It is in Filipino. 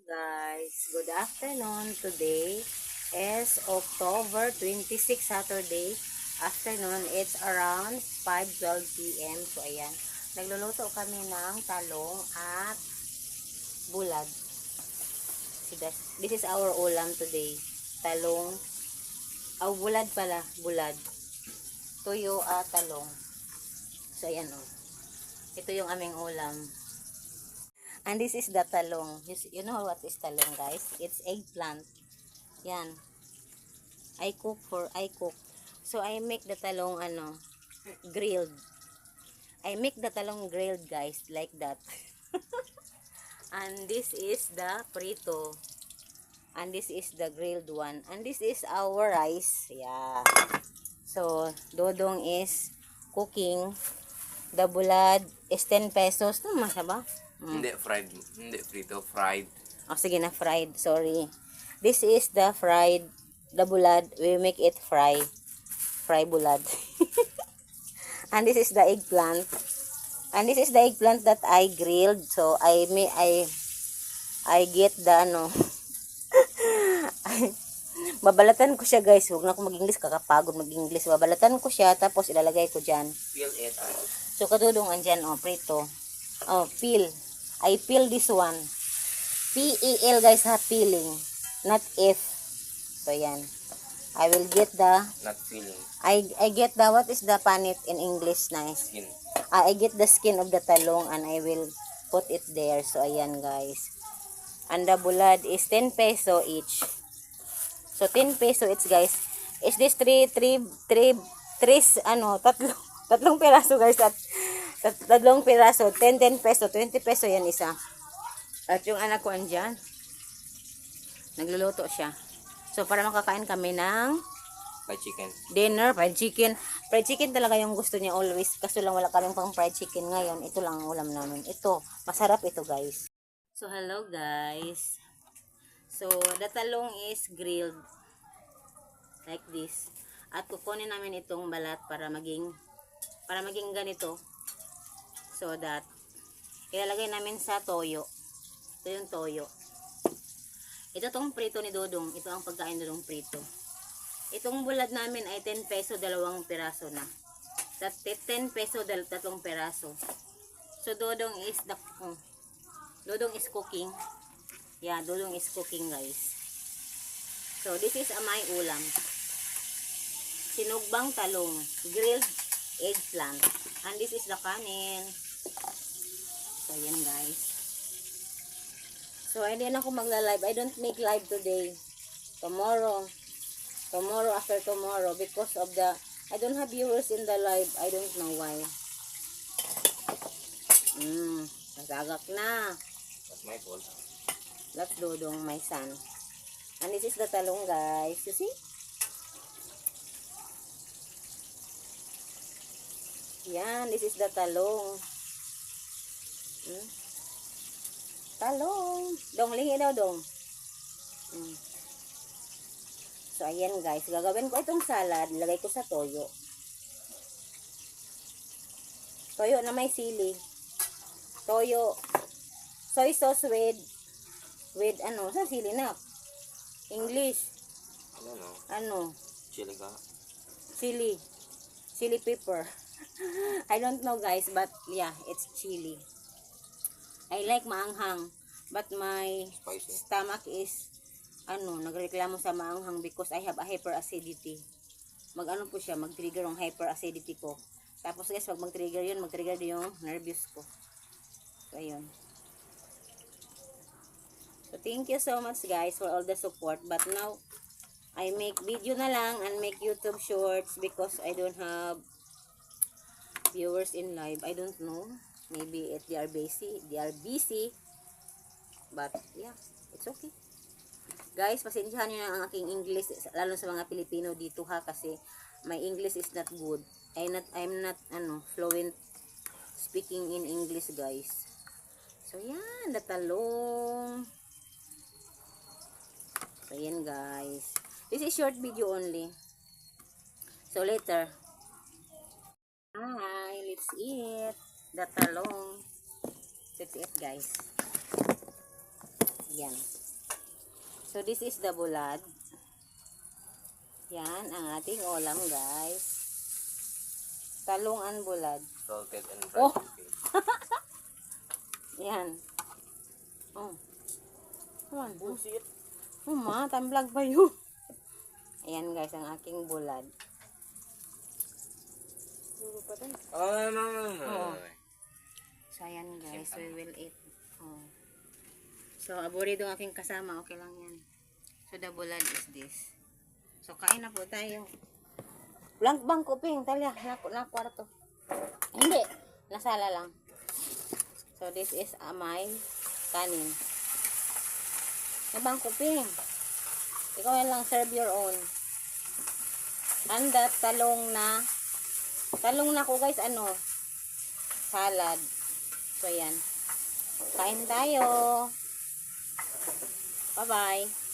Guys, good afternoon. Today is October 26, Saturday afternoon. It's around 5:12 p.m. So ayan, nagluluto kami ng talong at bulad. This is our ulam today. Talong, bulad pala, bulad. Tuyo at talong. So ayan oh. Ito yung aming ulam. And this is the talong. You know what is talong, guys? It's eggplant. Yan. I cook. So I make the talong grilled. I make the talong grilled, guys, like that. And this is the prito. And this is the grilled one. And this is our rice. Yeah. So Dodong is cooking. The bulad is 10 pesos. Tama siya ba? Hindi fried, hindi frito, fried. Oh, sige na, fried. Sorry. This is the fried, the bulad. We make it fry. Fry bulad. And this is the eggplant. And this is the eggplant that I grilled. So I get the babalatan ko siya, guys. Huwag na ako mag-English, kakapagod mag-English. Babalatan ko siya, tapos ilalagay ko dyan. Peel it. So kadudong andyan, prito. Peel. I peel this one. P-E-L, guys, ha, peeling. Not F. So, yan. I will get the... Not peeling. I get the, what is the panit in English, nice? Skin. I get the skin of the talong and I will put it there. So, ayan, guys. And the bulad is 10 peso each. So, 10 peso each, guys. Is this tatlong piraso, guys, at tatlong piraso, 10 peso, 20 peso yan isa. At yung anak ko andyan, nagluluto siya. So, para makakain kami ng Fried chicken. dinner, fried chicken. Fried chicken talaga yung gusto niya always. Kaso lang wala kaming pang fried chicken ngayon. Ito lang ang ulam namin. Ito, masarap ito, guys. So, hello, guys. So, the talong is grilled. Like this. At kukunin namin itong balat para maging ganito. So that ilalagay namin sa toyo. Ito yung toyo. Ito tong prito ni Dodong. Ito ang pagkain ni Dodong prito. Itong bulad namin ay 10 peso, 2 piraso na. 10 peso, 3 piraso. So Dodong is cooking. Yeah, Dodong is cooking, guys. So this is my ulam. Sinugbang talong, grilled eggplant. And this is the kanin. So, yan, guys. So, hindi na ako magla-live. I don't make live today. Tomorrow after tomorrow, because of the, I don't have viewers in the live. I don't know why. Nasagak na. That's my fault. That's Dodong, my son. And this is the talong, guys. You see? Yan, this is the talong. Talong. Dong, lingi daw, Dong. So, ayan, guys. Gagawin ko itong salad. Lagay ko sa toyo. Toyo na may sili. Toyo. Soy sauce with sa sili na. English. Chili ka? Chili pepper. I don't know, guys, but yeah, it's chili. I like maanghang, but my Spicy. stomach is nagreklamo sa maanghang because I have a hyperacidity. Mag-trigger ang hyperacidity ko. Tapos, guys, pag mag-trigger yun, mag-trigger yung nervous ko. So, ayun. So, thank you so much, guys, for all the support. But now, I make video na lang and make YouTube shorts because I don't have viewers in live. I don't know. Maybe they are busy. But yeah, it's okay. Guys, pasensyahan niyo na ang aking English, lalo sa mga Pilipino dito, ha, kasi my English is not good. I'm not fluent speaking in English, guys. So yan, the talong. So yan, guys. This is short video only. So later, let's eat the talong. Let's eat, guys. Yan. So, this is the bulad. Yan, ang ating ulam, guys. Talong ang bulad. Salted and fried Oh! chicken. Yan. Oh. Ayan. Busit. Tamblag ba yun? Ayan, guys, ang aking bulad. Duro pa tayo. Oh. So, ayan, guys. We will eat. Oh. So, aburido ang aking kasama. Okay lang yan. So, the bulad is this. So, kain na po tayo. Blank bang kuping. Talya, na kwarto. Hindi. Nasala lang. So, this is my kanin. Na bang kuping. Ikaw yan lang, serve your own. And that talong na ko guys, salad. So, yan. Kain tayo. Bye-bye.